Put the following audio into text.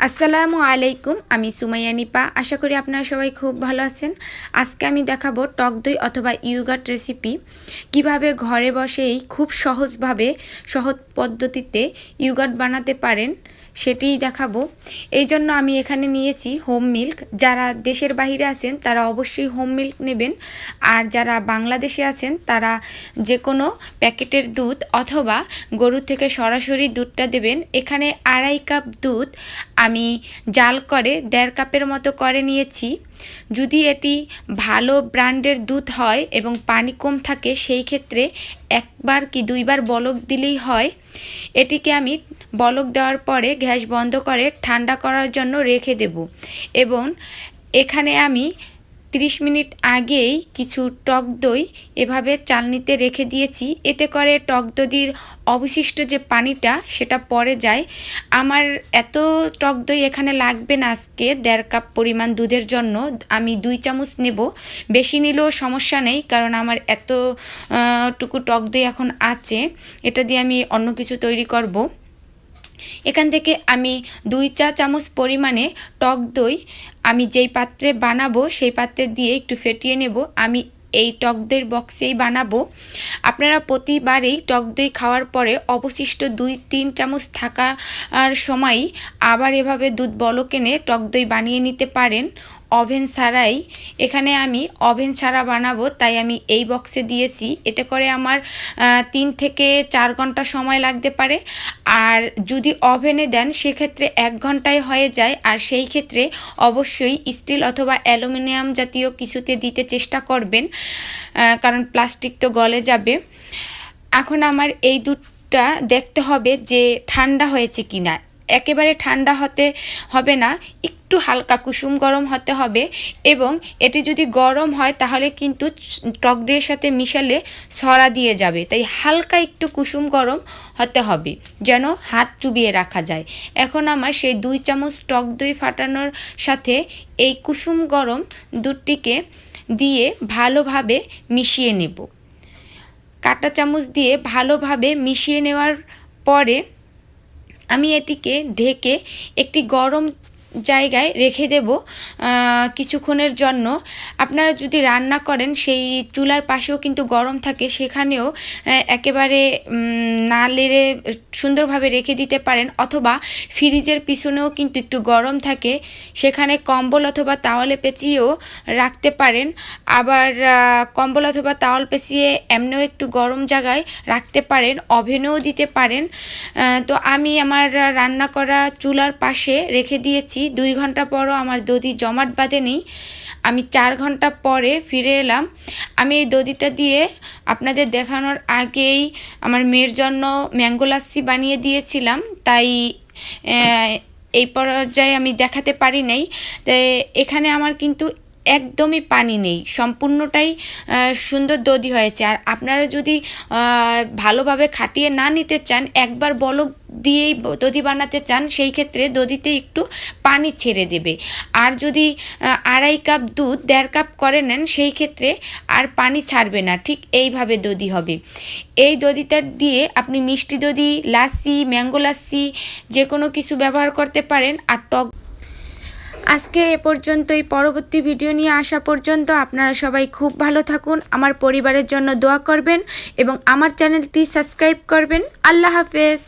আসসালামু আলাইকুম, আমি সুমাইয়া নিপা। আশা করি আপনারা সবাই খুব ভালো আছেন। আজকে আমি দেখাবো টক দই অথবা ইয়োগার্ট রেসিপি কিভাবে ঘরে বসেই খুব সহজভাবে সহজ পদ্ধতিতে ইয়োগার্ট বানাতে পারেন সেটিই দেখাবো। এই জন্য আমি এখানে নিয়েছি হোম মিল্ক। যারা দেশের বাইরে আছেন তারা অবশ্যই হোম মিল্ক নেবেন, আর যারা বাংলাদেশে আছেন তারা যে কোনো প্যাকেটের দুধ অথবা গরু থেকে সরাসরি দুধটা দেবেন। এখানে 2.5 কাপ দুধ আমি জাল করে 1.5 কাপের মতো করে নিয়েছি। যদি এটি ভালো ব্র্যান্ডের দুধ হয় এবং পানি কম থাকে সেই ক্ষেত্রে একবার কি দুইবার বলক দিলেই হয়। এটিকে আমি বলক দেওয়ার পরে গ্যাস বন্ধ করে ঠান্ডা করার জন্য রেখে দেব। এবং এখানে আমি 30 মিনিট আগেই কিছু টক দই এভাবে চালনিতে রেখে দিয়েছি। এতে করে টক দইয়ের অবশিষ্ট যে পানিটা সেটা পড়ে যায়। আমার এত টক দই এখানে লাগবে না, আজকে 1.5 কাপ পরিমাণ দুধের জন্য আমি 2 চামচ নেব। বেশি নিলেও সমস্যা নেই, কারণ আমার এতটুকু টক দই এখন আছে, এটা দিয়ে আমি অন্য কিছু তৈরি করব। এখান থেকে আমি 2 চা চামচ পরিমাণে টক দই আমি যেই পাত্রে বানাবো সেই পাত্রে দিয়ে একটু ফেটিয়ে নেব। আমি এই টক দইয়ের বক্সেই বানাবো। আপনারা প্রতিবারেই টক দই খাওয়ার পরে অবশিষ্ট 2-3 চামচ থাকার সময়ই আবার এভাবে দুধ বলক এনে টক দই বানিয়ে নিতে পারেন ওভেন ছাড়াই। এখানে আমি ওভেন ছাড়া বানাবো তাই আমি এই বক্সে দিয়েছি। এতে করে আমার 3 থেকে 4 ঘন্টা সময় লাগতে পারে, আর যদি ওভেনে দেন সেক্ষেত্রে 1 ঘন্টায় হয়ে যায়। আর সেই ক্ষেত্রে অবশ্যই স্টিল অথবা অ্যালুমিনিয়াম জাতীয় কিছুতে দিতে চেষ্টা করবেন, কারণ প্লাস্টিক তো গলে যাবে। এখন আমার এই দুধটা দেখতে হবে যে ঠান্ডা হয়েছে কিনা। একেবারে ঠান্ডা হতে হবে না, একটু হালকা কুসুম গরম হতে হবে। এবং এটি যদি গরম হয় তাহলে কিন্তু টক দইয়ের সাথে মিশালে ছড়া দিয়ে যাবে, তাই হালকা একটু কুসুম গরম হতে হবে যেন হাত চুবিয়ে রাখা যায়। এখন আমার সেই 2 চামচ টক দই ফাটানোর সাথে এই কুসুম গরম দুধটিকে দিয়ে ভালোভাবে মিশিয়ে নেব। কাঁটা চামচ দিয়ে ভালোভাবে মিশিয়ে নেওয়ার পরে আমি এটিকে ঢেকে একটি গরম জায়গায় রেখে দেব কিছুক্ষণের জন্য। আপনারা যদি রান্না করেন সেই চুলার পাশেও কিন্তু গরম থাকে, সেখানেও একেবারে না লেড়ে সুন্দরভাবে রেখে দিতে পারেন। অথবা ফ্রিজের পিছনেও কিন্তু একটু গরম থাকে, সেখানে কম্বল অথবা তাওয়ালে পেঁচিয়েও রাখতে পারেন। আবার কম্বল অথবা তাওয়াল পেঁচিয়ে এমনিও একটু গরম জায়গায় রাখতে পারেন, ওভেনেও দিতে পারেন। তো আমি আমার রান্না করা চুলার পাশে রেখে দিয়েছি। 2 ঘন্টা পরও আমার দধি জমাট বাঁধেনি। আমি 4 ঘন্টা পরে ফিরে এলাম। আমি এই দধিটা দিয়ে আপনাদের দেখানোর আগেই আমার মেয়ের জন্য ম্যাঙ্গো লাস্সি বানিয়ে দিয়েছিলাম, তাই এই পর্যায়ে আমি দেখাতে পারি নাই। এখানে আমার কিন্তু একদমই পানি নেই, সম্পূর্ণটাই সুন্দর দধি হয়েছে। আর আপনারা যদি ভালোভাবে খাটিয়ে না নিতে চান, একবার বলক দিয়েই দধি বানাতে চান, সেই ক্ষেত্রে দধিতে একটু পানি ছেড়ে দেবে। আর যদি 2.5 কাপ দুধ 1.5 কাপ করে নেন সেই ক্ষেত্রে আর পানি ছাড়বে না, ঠিক এইভাবে দধি হবে। এই দধিটা দিয়ে আপনি মিষ্টি দধি, লাস্সি, ম্যাঙ্গো লাস্সি যে কোনো কিছু ব্যবহার করতে পারেন। আর টক আজকে এ পর্যন্তই। পরবর্তী ভিডিও নিয়ে আসা পর্যন্ত আপনারা সবাই খুব ভালো থাকুন, আমার পরিবারের জন্য দোয়া করবেন এবং আমার চ্যানেলটি সাবস্ক্রাইব করবেন। আল্লাহ হাফেজ।